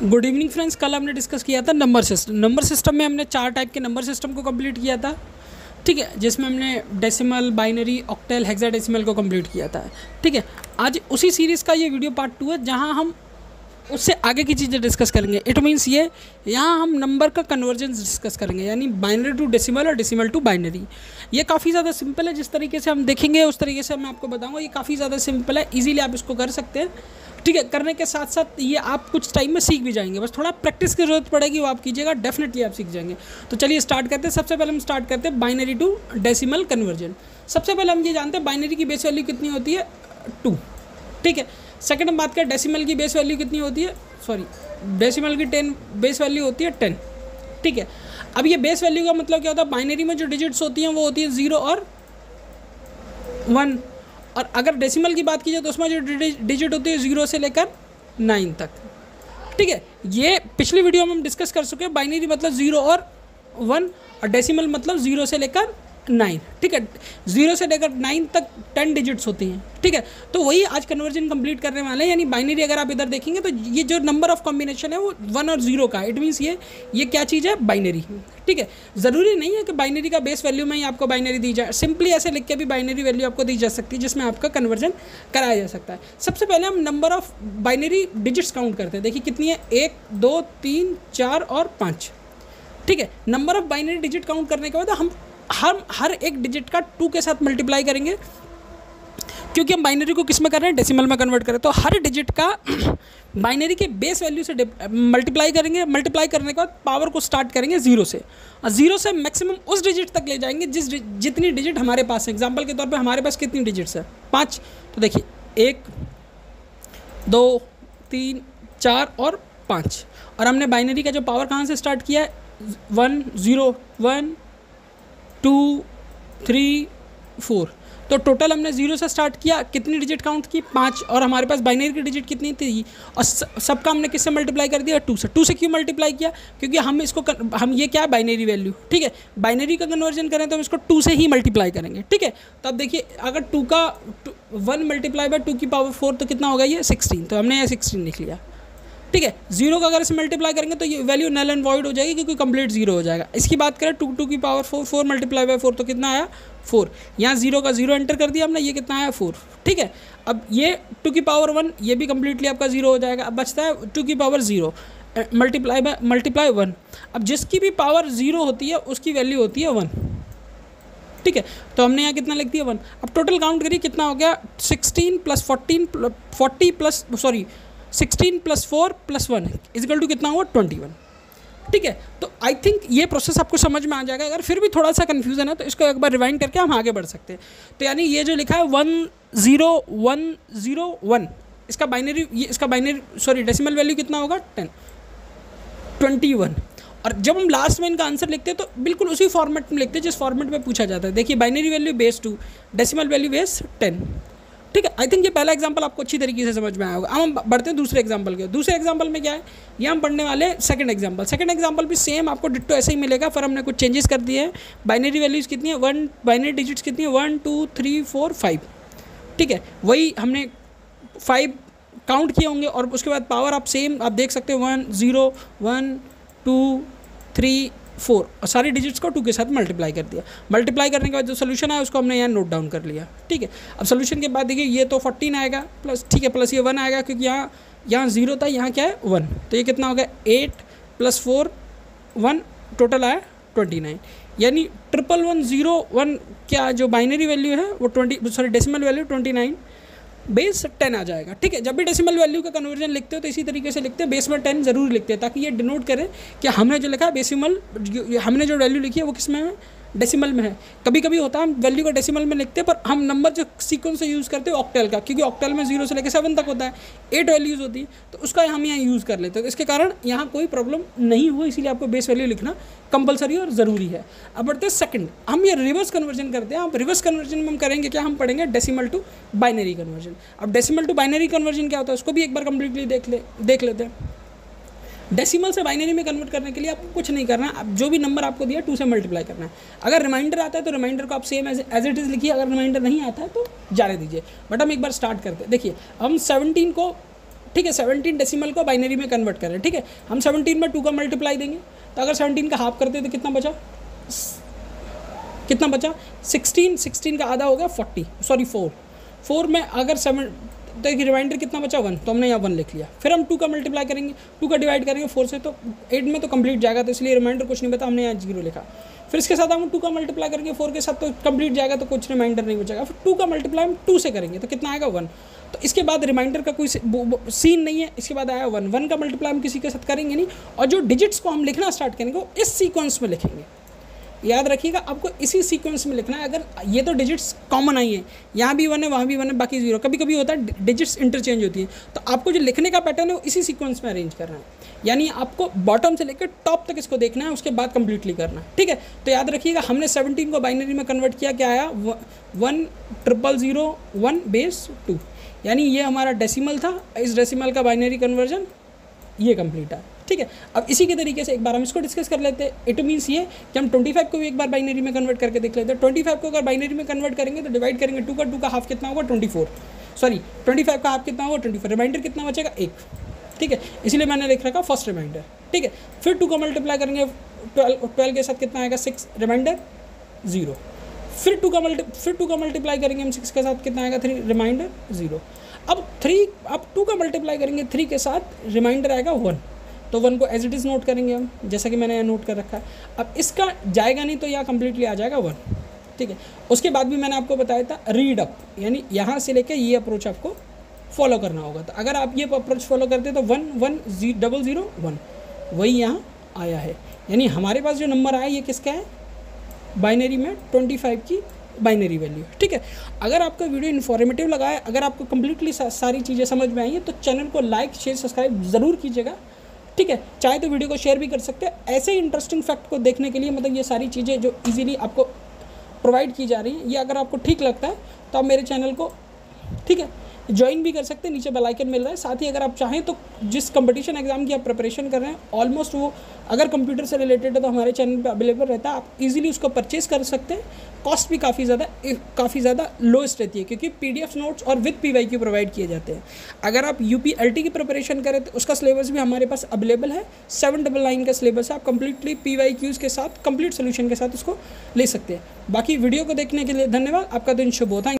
Good evening friends. कल हमने discuss किया था नंबर सिस्टम। नंबर सिस्टम में हमने 4 टाइप के नंबर सिस्टम को कंप्लीट किया था, ठीक है, जिसमें हमने डेसिमल, बाइनरी, ऑक्टल, हेक्साडेसिमल को कंप्लीट किया था, ठीक है। आज उसी सीरीज़ का ये वीडियो पार्ट 2 है, जहां हम उससे आगे की चीज़ें डिस्कस करेंगे। इट मीन्स ये यहाँ हम नंबर का कन्वर्जेंस डिस्कस करेंगे, यानी बाइनरी टू डेसिमल और डेसिमल टू बाइनरी। ये काफ़ी ज़्यादा सिंपल है, जिस तरीके से हम देखेंगे उस तरीके से मैं आपको बताऊंगा। ये काफ़ी ज़्यादा सिंपल है, इजीली आप इसको कर सकते हैं, ठीक है। करने के साथ साथ ये आप कुछ टाइम में सीख भी जाएंगे, बस थोड़ा प्रैक्टिस की जरूरत पड़ेगी, वो आप कीजिएगा, डेफिनेटली आप सीख जाएंगे। तो चलिए स्टार्ट करते हैं। सबसे पहले हम स्टार्ट करते हैं बाइनरी टू डेसिमल कन्वर्जन। सबसे पहले हम ये जानते हैं बाइनरी की बेस वैल्यू कितनी होती है, 2, ठीक है। सेकंड हम बात करें डेसिमल की बेस वैल्यू कितनी होती है, डेसिमल की 10 बेस वैल्यू होती है 10, ठीक है। अब ये बेस वैल्यू का मतलब क्या होता है, बाइनरी में जो डिजिट्स होती हैं वो होती है 0 और 1, और अगर डेसिमल की बात की जाए तो उसमें जो डिजिट होती है 0 से लेकर 9 तक, ठीक है। ये पिछली वीडियो में हम डिस्कस कर चुके हैं। बाइनरी मतलब 0 और 1 और डेसिमल मतलब 0 से लेकर 9, ठीक है। 0 से लेकर 9 तक 10 डिजिट्स होती हैं, ठीक है। तो वही आज कन्वर्जन कंप्लीट करने वाले हैं। यानी बाइनरी अगर आप इधर देखेंगे तो ये जो नंबर ऑफ कॉम्बिनेशन है वो 1 और 0 का, इट मीन्स ये क्या चीज़ है, बाइनरी, ठीक है। ज़रूरी नहीं है कि बाइनरी का बेस वैल्यू में ही आपको बाइनरी दी जाए, सिंपली ऐसे लिख के भी बाइनरी वैल्यू आपको दी जा सकती है, जिसमें आपका कन्वर्जन कराया जा सकता है। सबसे पहले हम number of binary digits count करते हैं। देखिए कितनी है, 1, 2, 3, 4 और 5, ठीक है। Number of binary digit count करने के बाद हम हर एक डिजिट का 2 के साथ मल्टीप्लाई करेंगे, क्योंकि हम बाइनरी को किस में कर रहे हैं, डेसिमल में कन्वर्ट करें। तो हर डिजिट का बाइनरी के बेस वैल्यू से मल्टीप्लाई करेंगे। मल्टीप्लाई करने के बाद पावर को स्टार्ट करेंगे 0 से, और 0 से मैक्सिमम उस डिजिट तक ले जाएंगे जितनी डिजिट हमारे पास है। एग्जाम्पल के तौर पे हमारे पास कितनी डिजिट्स है, 5। तो देखिए 1, 2, 3, 4 और 5, और हमने बाइनरी का जो पावर कहाँ से स्टार्ट किया है, 1, 0, 1, 2, 3, 4। तो टोटल हमने 0 से स्टार्ट किया, कितनी डिजिट काउंट की, 5, और हमारे पास बाइनरी की डिजिट कितनी थी, और सबका हमने किससे मल्टीप्लाई कर दिया, 2 से। 2 से क्यों मल्टीप्लाई किया, क्योंकि हम ये क्या है, बाइनरी वैल्यू, ठीक है। बाइनरी का कन्वर्जन करें तो हम इसको 2 से ही मल्टीप्लाई करेंगे, ठीक है। तो अब देखिए अगर 1 मल्टीप्लाई बाय 2 की पावर 4 तो कितना होगा, ये 16। तो हमने ये 16 लिख लिया, ठीक है। 0 का अगर इसे मल्टीप्लाई करेंगे तो ये वैल्यू नल एंड वॉइड हो जाएगी, क्योंकि कंप्लीट 0 हो जाएगा। इसकी बात करें 2 की पावर 4, 4 मल्टीप्लाई बाय 4 तो कितना आया, 4। यहाँ 0 का 0 एंटर कर दिया हमने, ये कितना आया, 4, ठीक है। अब ये 2 की पावर 1, ये भी कंप्लीटली आपका 0 हो जाएगा। अब बचता है 2 की पावर 0 मल्टीप्लाई 1। अब जिसकी भी पावर 0 होती है उसकी वैल्यू होती है 1, ठीक है। तो हमने यहाँ कितना लिख दिया, 1। अब टोटल काउंट करिए कितना हो गया, 16 plus 16 plus 4 plus 1 equal to कितना हुआ, 21, ठीक है। तो आई थिंक ये प्रोसेस आपको समझ में आ जाएगा। अगर फिर भी थोड़ा सा कन्फ्यूजन है तो इसको एक बार रिवाइंड करके हम आगे बढ़ सकते हैं। तो यानी ये जो लिखा है 1 0 1 0 1, इसका बाइनरी डेसिमल वैल्यू कितना होगा, 21। और जब हम लास्ट में इनका आंसर लिखते हैं तो बिल्कुल उसी फॉर्मेट में लिखते हैं जिस फॉर्मेट में पूछा जाता है। देखिए binary value base 2, decimal value base 10, ठीक है। आई थिंक ये पहला एग्जांपल आपको अच्छी तरीके से समझ में आया होगा। अब हम बढ़ते हैं दूसरे एग्जांपल के। दूसरे एग्जांपल में क्या है, ये हम पढ़ने वाले सेकंड एग्जांपल। सेकंड एग्जांपल भी सेम आपको डिट्टो ऐसे ही मिलेगा, पर हमने कुछ चेंजेस कर दिए हैं। बाइनरी वैल्यूज़ कितनी है, 1, बाइनरी डिजिट्स कितनी है, 1 2 3 4 5, ठीक है। वही हमने 5 काउंट किए होंगे, और उसके बाद पावर आप सेम आप देख सकते हो, 1 0 1 2 3 4, और सारी डिजिट्स को 2 के साथ मल्टीप्लाई कर दिया। मल्टीप्लाई करने के बाद जो सोल्यूशन आया उसको हमने यहाँ नोट डाउन कर लिया, ठीक है। अब सोल्यूशन के बाद देखिए ये तो 14 आएगा प्लस, ठीक है, प्लस ये 1 आएगा, क्योंकि यहाँ 0 था, यहाँ क्या है 1। तो ये कितना हो गया, 8 प्लस 4 1, टोटल आया 29। यानी 1101 क्या जो बाइनरी वैल्यू है वो डेसिमल वैल्यू 29 बेस 10 आ जाएगा, ठीक है। जब भी डेसिमल वैल्यू का कन्वर्जन लिखते हो तो इसी तरीके से लिखते हैं, बेस में 10 जरूर लिखते हैं, ताकि ये डिनोट करें कि हमने जो लिखा है हमने जो वैल्यू लिखी है वो किस में है, डेसिमल में है। कभी कभी होता है हम वैल्यू को डेसिमल में लिखते हैं, पर हम नंबर जो सीक्वेंस से यूज़ करते हैं ऑक्टल का, क्योंकि ऑक्टल में 0 से लेकर 7 तक होता है, 8 वैल्यूज़ होती है, तो उसका हम यहाँ यूज़ कर लेते हैं। तो इसके कारण यहाँ कोई प्रॉब्लम नहीं हो, इसीलिए आपको बेस वैल्यू लिखना कंपलसरी और ज़रूरी है। अब बढ़ते हैं सेकंड, हम ये रिवर्स कन्वर्जन करते हैं। अब रिवर्स कन्वर्जन में हम करेंगे क्या, हम पढ़ेंगे डेसिमल टू बाइनरी कन्वर्जन। अब डेसिमल टू बाइनरी कन्वर्जन क्या होता है उसको भी एक बार कंप्लीटली देख लेते हैं। डेसिमल से बाइनरी में कन्वर्ट करने के लिए आपको कुछ नहीं करना है, अब जो भी नंबर आपको दिया 2 से मल्टीप्लाई करना है। अगर रिमाइंडर आता है तो रिमाइंडर को आप सेम एज इट इज़ लिखिए, अगर रिमाइंडर नहीं आता है तो जाने दीजिए। बट हम एक बार स्टार्ट करते हैं। देखिए हम 17 को ठीक है, 17 डेसिमल को बाइनरी में कन्वर्ट कर रहे हैं। ठीक है, हम 17 में 2 का मल्टीप्लाई देंगे, तो अगर 17 का हाफ करते तो कितना बचा, 16 का आधा हो गया 4 में अगर 7 तो एक रिमाइंडर कितना बचा 1, तो हमने यहाँ 1 लिख लिया। फिर हम 2 का मल्टीप्लाई करेंगे, 2 का डिवाइड करेंगे 4 से, तो 8 में तो कंप्लीट जाएगा, तो इसलिए रिमाइंडर कुछ नहीं बता, हमने यहाँ 0 लिखा। फिर इसके साथ हम 2 का मल्टीप्लाई करेंगे 4 के साथ, तो कंप्लीट जाएगा, तो कुछ रिमाइंडर नहीं बचेगा। फिर 2 का मल्टीप्लाई हम 2 से करेंगे तो कितना आएगा 1, तो इसके बाद रिमाइंडर का कोई सीन नहीं है। इसके बाद आया 1 का मल्टीप्लाई हम किसी के साथ करेंगे नहीं, और जो डिजिट्स को हम लिखना स्टार्ट करेंगे वो इस सीक्वेंस में लिखेंगे। याद रखिएगा, आपको इसी सीक्वेंस में लिखना है। अगर ये तो डिजिट्स कॉमन आई हैं, यहाँ भी 1 है वहाँ भी 1 है, बाकी 0, कभी कभी होता है डिजिट्स इंटरचेंज होती है, तो आपको जो लिखने का पैटर्न है वो इसी सीक्वेंस में अरेंज करना है। यानी आपको बॉटम से लेकर टॉप तक इसको देखना है, उसके बाद कंप्लीटली करना है। ठीक है, तो याद रखिएगा, हमने 17 को बाइनरी में कन्वर्ट किया, क्या आया 10001 बेस 2, यानी ये हमारा डेसिमल था। इस डेसिमल का बाइनरी कन्वर्जन ये कंप्लीट है। ठीक है, अब इसी के तरीके से एक बार हम इसको डिस्कस कर लेते हैं। इट मीन्स ये कि हम 25 को भी एक बार बाइनरी में कन्वर्ट करके देख लेते हैं। 25 को अगर बाइनरी में कन्वर्ट करेंगे तो डिवाइड करेंगे 2 का हाफ कितना होगा 24, 25 का हाफ कितना होगा 24, रिमाइंडर कितना बचेगा 1। ठीक है, इसलिए मैंने लिख रखा फर्स्ट रिमाइंडर। ठीक है, फिर 2 का मल्टीप्लाई करेंगे 12 के साथ कितना आएगा 6, रिमाइंडर 0। फिर 2 का मल्टीप्लाई करेंगे हम 6 के साथ कितना आएगा 3, रिमाइंडर 0। अब 2 का मल्टीप्लाई करेंगे 3 के साथ, रिमाइंडर आएगा 1, तो 1 को एज इट इज़ नोट करेंगे हम, जैसा कि मैंने यहाँ नोट कर रखा है। अब इसका जाएगा नहीं तो यहाँ कंप्लीटली आ जाएगा 1। ठीक है, उसके बाद भी मैंने आपको बताया था रीड अप, यानी यहाँ से लेकर ये अप्रोच आपको फॉलो करना होगा। तो अगर आप ये अप्रोच फॉलो करते तो 11001 वही यहाँ आया है। यानी हमारे पास जो नंबर आया ये किसका है, बाइनरी में 25 की बाइनरी वैल्यू। ठीक है, अगर आपका वीडियो इन्फॉर्मेटिव लगा है, अगर आपको कंप्लीटली सारी चीज़ें समझ में आई है, तो चैनल को लाइक शेयर सब्सक्राइब ज़रूर कीजिएगा। ठीक है, चाहे तो वीडियो को शेयर भी कर सकते हैं। ऐसे इंटरेस्टिंग फैक्ट को देखने के लिए, मतलब ये सारी चीज़ें जो इजीली आपको प्रोवाइड की जा रही हैं, ये अगर आपको ठीक लगता है तो आप मेरे चैनल को ठीक है ज्वाइन भी कर सकते हैं। नीचे बेल आइकन मिल रहा है। साथ ही अगर आप चाहें तो जिस कंपटीशन एग्जाम की आप प्रिपरेशन कर रहे हैं, ऑलमोस्ट वो अगर कंप्यूटर से रिलेटेड है तो हमारे चैनल पे अवेलेबल रहता है। आप इजीली उसको परचेज कर सकते हैं। कॉस्ट भी काफ़ी ज़्यादा लोएस्ट रहती है, क्योंकि PDF नोट्स और विद PYQ प्रोवाइड किए जाते हैं। अगर आप UPLT की प्रिपरेशन करें तो उसका सिलेबस भी हमारे पास अवेलेबल है। 799 का सिलेबस है। आप कंप्लीटली PYQs के साथ कंप्लीट सोल्यूशन के साथ उसको ले सकते हैं। बाकी वीडियो को देखने के लिए धन्यवाद। आपका दिन शुभ हो।